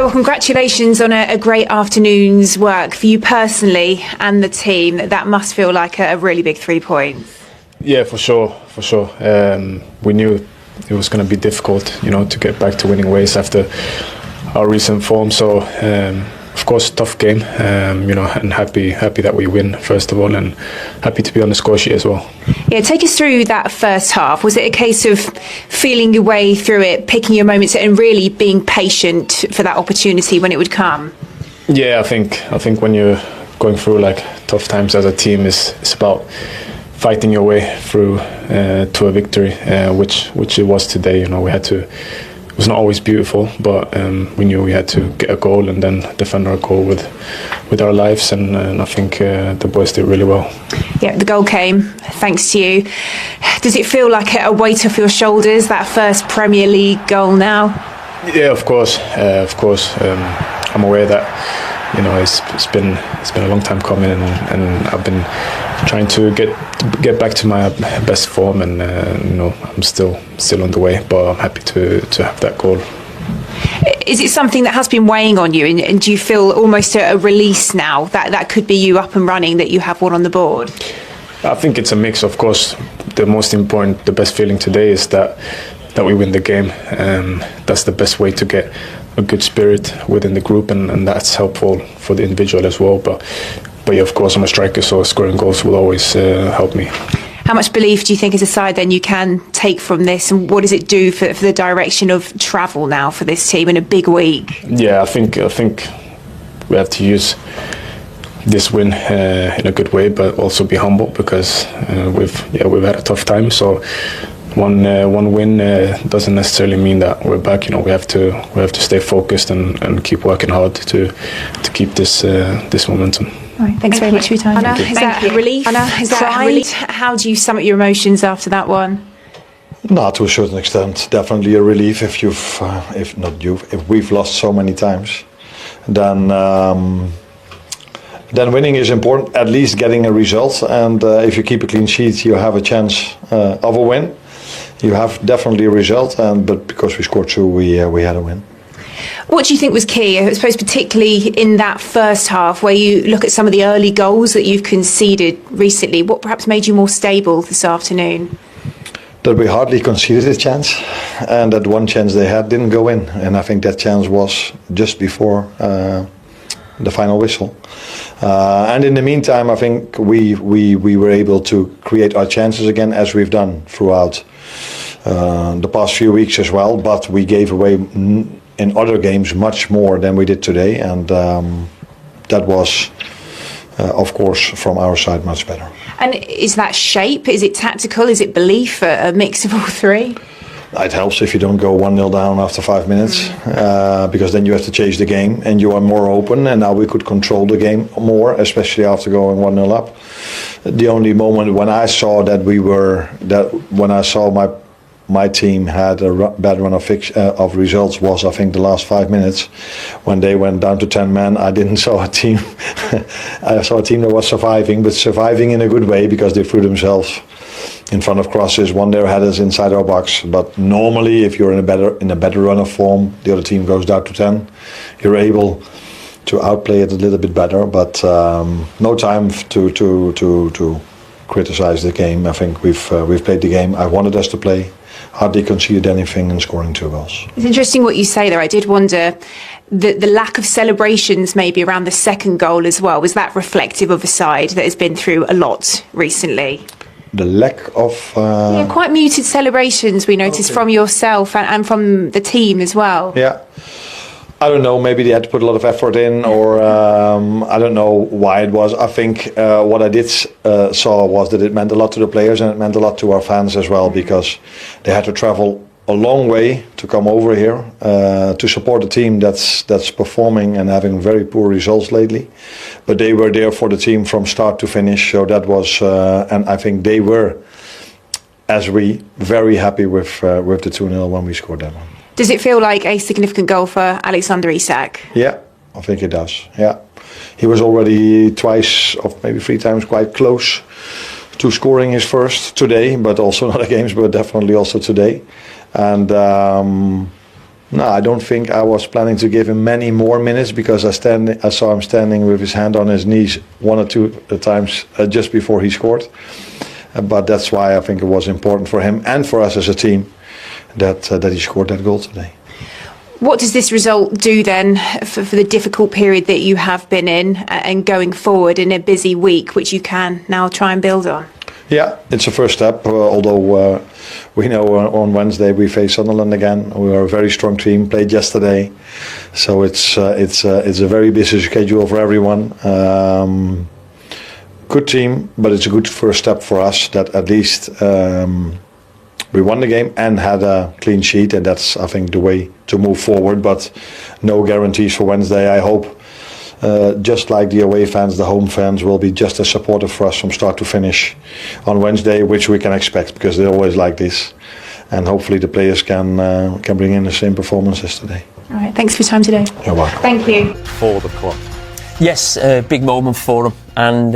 Well, congratulations on a great afternoon's work for you personally and the team. That must feel like a really big 3 points. Yeah, for sure. We knew it was going to be difficult, to get back to winning ways after our recent form. So, of course, tough game, and happy that we win, first of all, and happy to be on the score sheet as well. Yeah, take us through that first half. Was it a case of feeling your way through it, picking your moments and really being patient for that opportunity when it would come? Yeah, I think when you're going through like tough times as a team, it's about fighting your way through to a victory, which it was today. We had to. It was not always beautiful, but we knew we had to get a goal and then defend our goal with our lives, and I think the boys did really well. Yeah, the goal came thanks to you. Does it feel like a weight off your shoulders, that first Premier League goal now? Yeah, of course. I'm aware that it's been a long time coming, and I've been trying to get back to my best form, and I'm still on the way, but I'm happy to have that goal. Is it something that has been weighing on you, and do you feel almost a release now that could be you up and running, that you have one on the board? I think it's a mix. Of course, the best feeling today is that we win the game. That's the best way to get a good spirit within the group, and that's helpful for the individual as well. But yeah, of course, I'm a striker, so scoring goals will always help me. How much belief do you think as a side then you can take from this, and what does it do for the direction of travel now for this team in a big week? Yeah, I think we have to use this win in a good way, but also be humble, because we've had a tough time. So one win doesn't necessarily mean that we're back. We have to stay focused and keep working hard to keep this momentum. Right, thanks very much for your time. Anna, is that relief? Anna, is that relief? How do you sum up your emotions after that one? No, to a certain extent, definitely a relief. If we've lost so many times, then winning is important. At least getting a result, and if you keep a clean sheet, you have a chance of a win. You have definitely a result, but because we scored two, we had a win. What do you think was key? I suppose particularly in that first half, where you look at some of the early goals that you've conceded recently, what perhaps made you more stable this afternoon? That we hardly conceded a chance, and that one chance they had didn't go in, and I think that chance was just before the final whistle. And in the meantime, I think we were able to create our chances again, as we've done throughout the past few weeks as well, but we gave away in other games much more than we did today, and that was of course from our side much better. And is that shape, is it tactical, is it belief, a mix of all three? It helps if you don't go 1-0 down after 5 minutes, because then you have to chase the game and you are more open, and now we could control the game more, especially after going 1-0 up. The only moment when I saw when I saw my team had a bad run of results was, I think, the last 5 minutes when they went down to 10 men. I didn't saw a team. I saw a team that was surviving, but surviving in a good way, because they threw themselves in front of crosses, won their headers inside our box. But normally, if you're in a better run of form, the other team goes down to 10. You're able to outplay it a little bit better, but no time to criticize the game. I think we've played the game I wanted us to play. Hardly conceded anything and scoring 2 goals. It's interesting what you say there. I did wonder the lack of celebrations maybe around the second goal as well. Was that reflective of a side that has been through a lot recently? The lack of... quite muted celebrations we noticed from yourself and from the team as well. Yeah. I don't know, maybe they had to put a lot of effort in, or I don't know why it was. I think what I did saw was that it meant a lot to the players, and it meant a lot to our fans as well, because they had to travel a long way to come over here to support a team that's performing and having very poor results lately. But they were there for the team from start to finish, so that was, and I think they were, as we, very happy with the 2-0 when we scored that one. Does it feel like a significant goal for Alexander Isak? Yeah, I think it does. Yeah, he was already twice or maybe 3 times quite close to scoring his first today, but also in other games, but definitely also today. And No, I don't think I was planning to give him many more minutes because I saw him standing with his hand on his knees one or two times just before he scored. But that's why I think it was important for him and for us as a team that he scored that goal today. What does this result do then for the difficult period that you have been in and going forward in a busy week, which you can now try and build on? Yeah, it's a first step, although we know on Wednesday we face Sunderland again. We are a very strong team, played yesterday. So it's a very busy schedule for everyone. Good team, but it's a good first step for us that at least we won the game and had a clean sheet, and that's, I think, the way to move forward. But no guarantees for Wednesday. I hope, just like the away fans, the home fans will be just as supportive for us from start to finish on Wednesday, which we can expect because they're always like this. And hopefully the players can bring in the same performance as today. All right, thanks for your time today. You're welcome. Thank you. For the club. Yes, big moment for him, and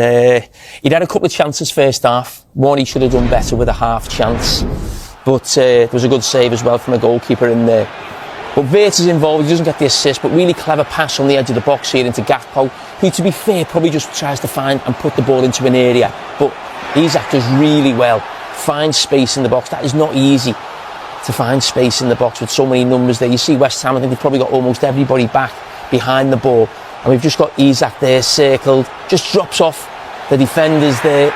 he'd had a couple of chances first half. One he should have done better with a half chance, but it was a good save as well from a goalkeeper in there. But Wirtz is involved, he doesn't get the assist, but really clever pass on the edge of the box here into Gakpo, who, to be fair, probably just tries to find and put the ball into an area. But Isak does really well, finds space in the box. That is not easy, to find space in the box with so many numbers there. You see West Ham, I think they've probably got almost everybody back behind the ball. And we've just got Isak there circled, just drops off the defenders there,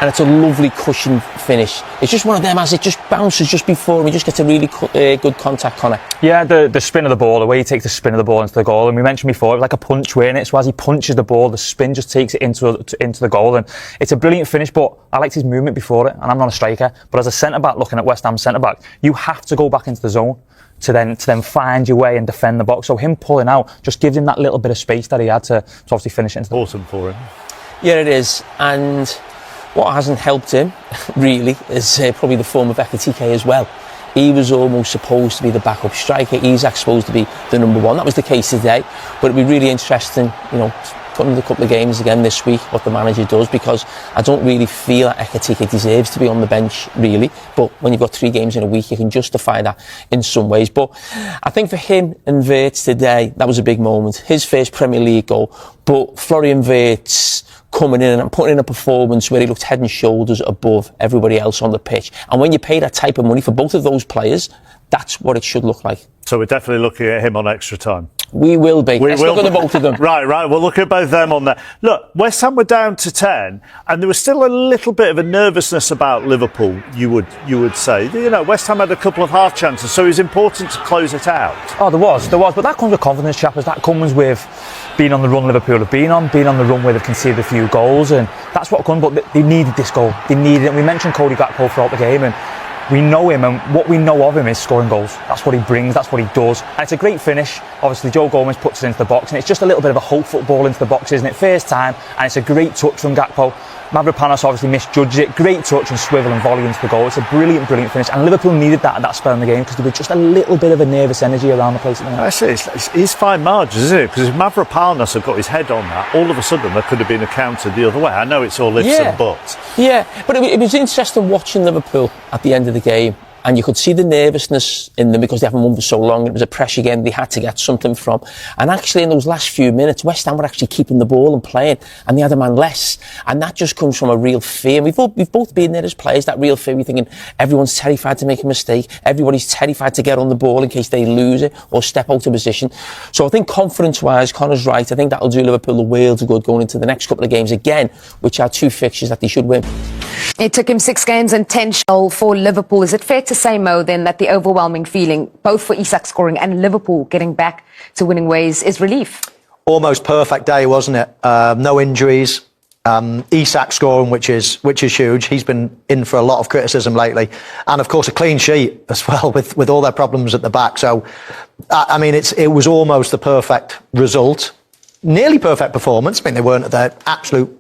and it's a lovely cushioned finish. It's just one of them as it just bounces just before him, he just gets a really good contact, Connor. Yeah, the spin of the ball, the way he takes the spin of the ball into the goal, and we mentioned before, it was like a punch way in it, so as he punches the ball, the spin just takes it into the goal, and it's a brilliant finish. But I liked his movement before it, and I'm not a striker, but as a centre-back, looking at West Ham centre-back, you have to go back into the zone to then find your way and defend the box. So him pulling out just gives him that little bit of space that he had to obviously finish it into the Awesome for him. Yeah, it is. And what hasn't helped him, really, is probably the form of Ekitike as well. He was almost supposed to be the backup striker. Isak's supposed to be the number one. That was the case today. But it'd be really interesting, putting a couple of games again this week, what the manager does, because I don't really feel that Ekitike deserves to be on the bench, really. But when you've got 3 games in a week, you can justify that in some ways. But I think for him and Wirtz today, that was a big moment. His first Premier League goal. But Florian Wirtz coming in and putting in a performance where he looked head and shoulders above everybody else on the pitch. And when you pay that type of money for both of those players, that's what it should look like. So we're definitely looking at him on extra time. We will be. Let's look at the both of them. Right. We'll look at both of them on there. Look, West Ham were down to 10, and there was still a little bit of a nervousness about Liverpool, you would say. West Ham had a couple of half chances, so it was important to close it out. Oh, there was. But that comes with confidence, chappers. That comes with being on the run Liverpool have been on, being on the run where they've conceded a few goals, and that's what comes. But they needed this goal. They needed it. We mentioned Cody Gakpo throughout the game, and we know him, and what we know of him is scoring goals. That's what he brings, that's what he does. And it's a great finish. Obviously, Joe Gomez puts it into the box, and it's just a little bit of a hopeful ball into the box, isn't it? First time, and it's a great touch from Gakpo. Mavropanos obviously misjudges it. Great touch and swivel and volley into the goal. It's a brilliant finish. And Liverpool needed that at that spell in the game because there was just a little bit of a nervous energy around the place at the minute. I see. It's fine margins, isn't it? Because if Mavropanos had got his head on that, all of a sudden there could have been a counter the other way. I know it's all ifs and buts. Yeah, but it was interesting watching Liverpool at the end of the game. And you could see the nervousness in them because they haven't won for so long. It was a pressure game they had to get something from. And actually, in those last few minutes, West Ham were actually keeping the ball and playing, and they had a man less. And that just comes from a real fear. We've both been there as players, that real fear. We're thinking everyone's terrified to make a mistake. Everybody's terrified to get on the ball in case they lose it or step out of position. So I think confidence-wise, Connor's right. I think that'll do Liverpool a world of good going into the next couple of games again, which are 2 fixtures that they should win. It took him 6 games and 10 goals for Liverpool. Is it fair to say, Mo, then, that the overwhelming feeling, both for Isak scoring and Liverpool getting back to winning ways, is relief? Almost perfect day, wasn't it? No injuries. Isak scoring, which is huge. He's been in for a lot of criticism lately, and of course a clean sheet as well with all their problems at the back. So, I mean, it was almost the perfect result, nearly perfect performance. I mean, they weren't at their absolute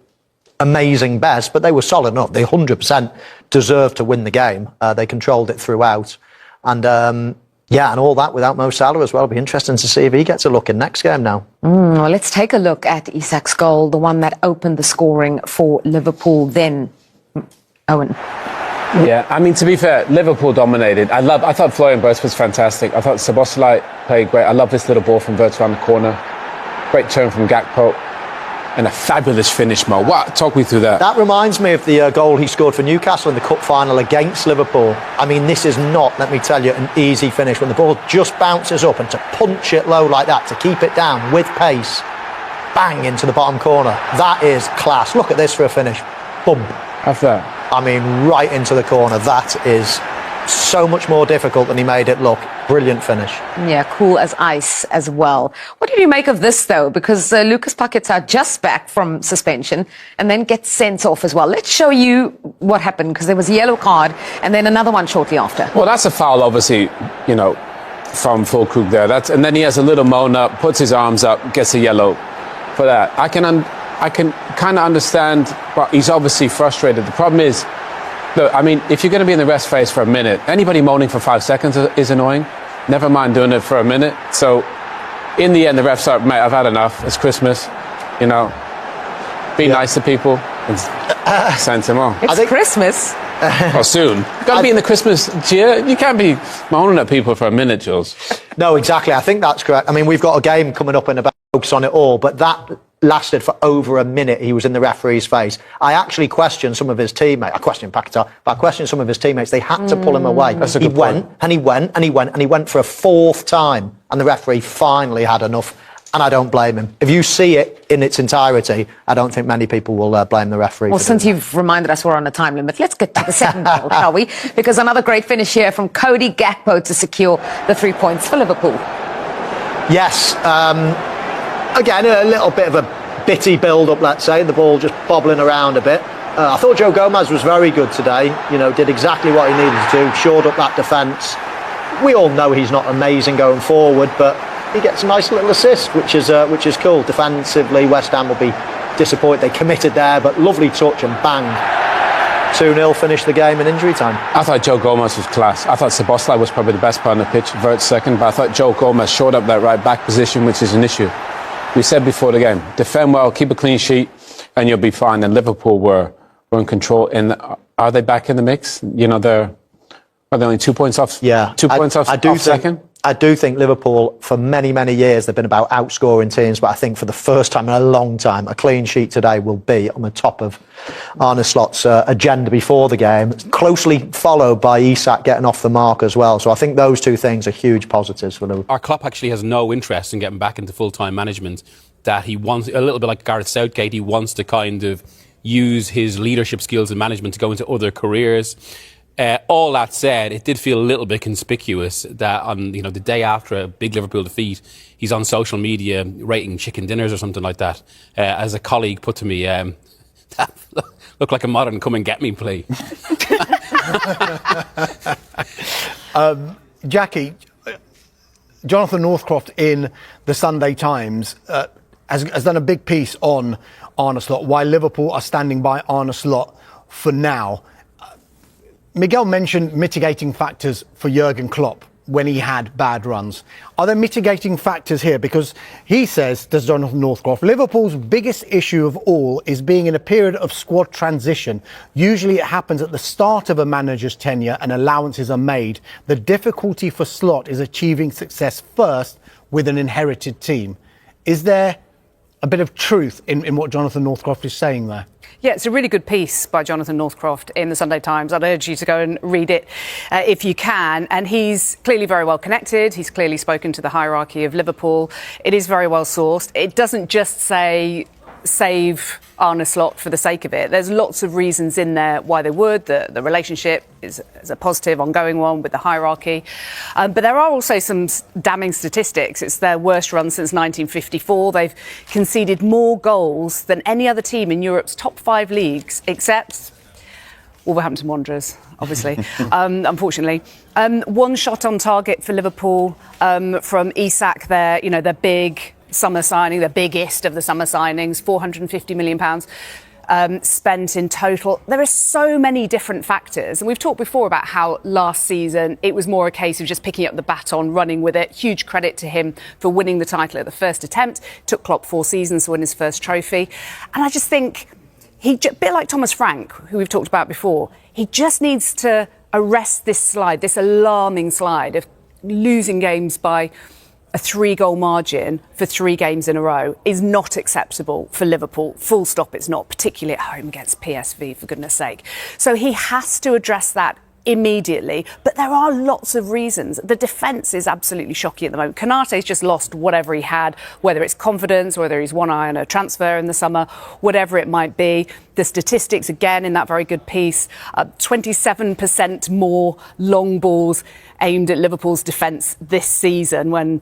amazing best, but they were solid enough. They 100% deserved to win the game. They controlled it throughout, and and all that without Mo Salah as well. It'll be interesting to see if he gets a look in next game now. Well, let's take a look at Isak's goal, the one that opened the scoring for Liverpool then. Owen. Yeah, I mean, to be fair, Liverpool dominated. I thought Florian Wirtz was fantastic. I thought Szoboszlai played great. I love this little ball from Wirtz around the corner. Great turn from Gakpo. And a fabulous finish, Mo. What? Talk me through that. That reminds me of the goal he scored for Newcastle in the cup final against Liverpool. I mean, this is not, let me tell you, an easy finish. When the ball just bounces up and to punch it low like that, to keep it down with pace, bang into the bottom corner. That is class. Look at this for a finish. Boom. Have that. I mean, right into the corner. That is so much more difficult than he made it look. Brilliant finish. Yeah, cool as ice as well. What did you make of this, though? Because Lucas Paquetá just back from suspension and then gets sent off as well. Let's show you what happened, because there was a yellow card and then another one shortly after. Well, that's a foul, obviously, you know, from Fulkrug there. And then he has a little moan up, puts his arms up, gets a yellow for that. I can kind of understand, but he's obviously frustrated. The problem is, look, I mean, if you're going to be in the rest phase for a minute, anybody moaning for 5 seconds is annoying. Never mind doing it for a minute. So, in the end, the refs are, mate, I've had enough. It's Christmas, you know. Be nice to people and send him on. It's Christmas. Well, soon. You've got to be in the Christmas cheer. You can't be moaning at people for a minute, Jules. No, exactly. I think that's correct. I mean, we've got a game coming up in about focus on it all, but that lasted for over a minute. He was in the referee's face. I actually questioned some of his teammates. I questioned Paquetá, but I questioned some of his teammates. They had to pull him away. He went and he went and he went and he went for a fourth time, and the referee finally had enough. And I don't blame him. If you see it in its entirety, I don't think many people will blame the referee. Well, since you've reminded us we're on a time limit, let's get to the second goal, shall we? Because another great finish here from Cody Gakpo to secure the 3 points for Liverpool. Yes. Again, a little bit of a bitty build-up, let's say. The ball just bobbling around a bit. I thought Joe Gomez was very good today. You know, did exactly what he needed to do, shored up that defence. We all know he's not amazing going forward, but he gets a nice little assist, which is cool. Defensively, West Ham will be disappointed. They committed there, but lovely touch and bang. 2-0 finished the game in injury time. I thought Joe Gomez was class. I thought Szoboszlai was probably the best player on the pitch, Wirtz second, but I thought Joe Gomez showed up that right back position, which is an issue. We said before the game, defend well, keep a clean sheet, and you'll be fine. And Liverpool were in control. And are they back in the mix? You know, they're only 2 points off. Yeah, 2 points off second. I do think Liverpool, for many, many years, they've been about outscoring teams, but I think for the first time in a long time, a clean sheet today will be on the top of Arne Slot's agenda before the game, closely followed by Isak getting off the mark as well. So I think those two things are huge positives for Liverpool. Our Klopp actually has no interest in getting back into full-time management, that he wants, a little bit like Gareth Southgate, he wants to kind of use his leadership skills and management to go into other careers. All that said, it did feel a little bit conspicuous that on the day after a big Liverpool defeat, he's on social media rating chicken dinners or something like that. As a colleague put to me, that looked like a modern come and get me play. Jackie, Jonathan Northcroft in the Sunday Times has done a big piece on Arne Slot, why Liverpool are standing by Arne Slot for now. Miguel mentioned mitigating factors for Jurgen Klopp when he had bad runs. Are there mitigating factors here? Because he says, does Jonathan Northcroft, Liverpool's biggest issue of all is being in a period of squad transition. Usually it happens at the start of a manager's tenure and allowances are made. The difficulty for Slot is achieving success first with an inherited team. Is there a bit of truth in what Jonathan Northcroft is saying there? Yeah, it's a really good piece by Jonathan Northcroft in the Sunday Times. I'd urge you to go and read it if you can. And he's clearly very well connected. He's clearly spoken to the hierarchy of Liverpool. It is very well sourced. It doesn't just say save Arne Slot for the sake of it. There's lots of reasons in there why they would. The relationship is a positive, ongoing one with the hierarchy. But there are also some damning statistics. It's their worst run since 1954. They've conceded more goals than any other team in Europe's top 5 leagues, except Wolverhampton Wanderers, obviously, unfortunately. One shot on target for Liverpool from Isak, their big summer signing, the biggest of the summer signings, £450 million spent in total. There are so many different factors. And we've talked before about how last season it was more a case of just picking up the baton, running with it. Huge credit to him for winning the title at the first attempt. Took Klopp 4 seasons to win his first trophy. And I just think, a bit like Thomas Frank, who we've talked about before, He just needs to arrest this slide, this alarming slide of losing games by a 3-goal margin for 3 games in a row is not acceptable for Liverpool. Full stop, it's not, particularly at home against PSV, for goodness sake. So he has to address that immediately, but there are lots of reasons. The defence is absolutely shocking at the moment. Konate's just lost whatever he had, whether it's confidence, whether he's one eye on a transfer in the summer, whatever it might be. The statistics, again, in that very good piece, 27% more long balls aimed at Liverpool's defence this season when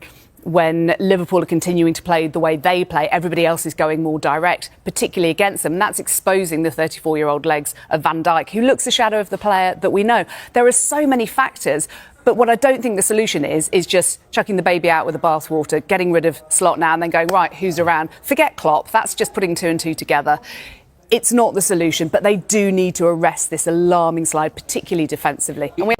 Liverpool are continuing to play the way they play. Everybody else is going more direct, particularly against them. And that's exposing the 34-year-old legs of Van Dijk, who looks a shadow of the player that we know. There are so many factors, but what I don't think the solution is just chucking the baby out with the bathwater, getting rid of Slot now and then going, right, who's around? Forget Klopp, that's just putting 2 and 2 together. It's not the solution, but they do need to arrest this alarming slide, particularly defensively. And we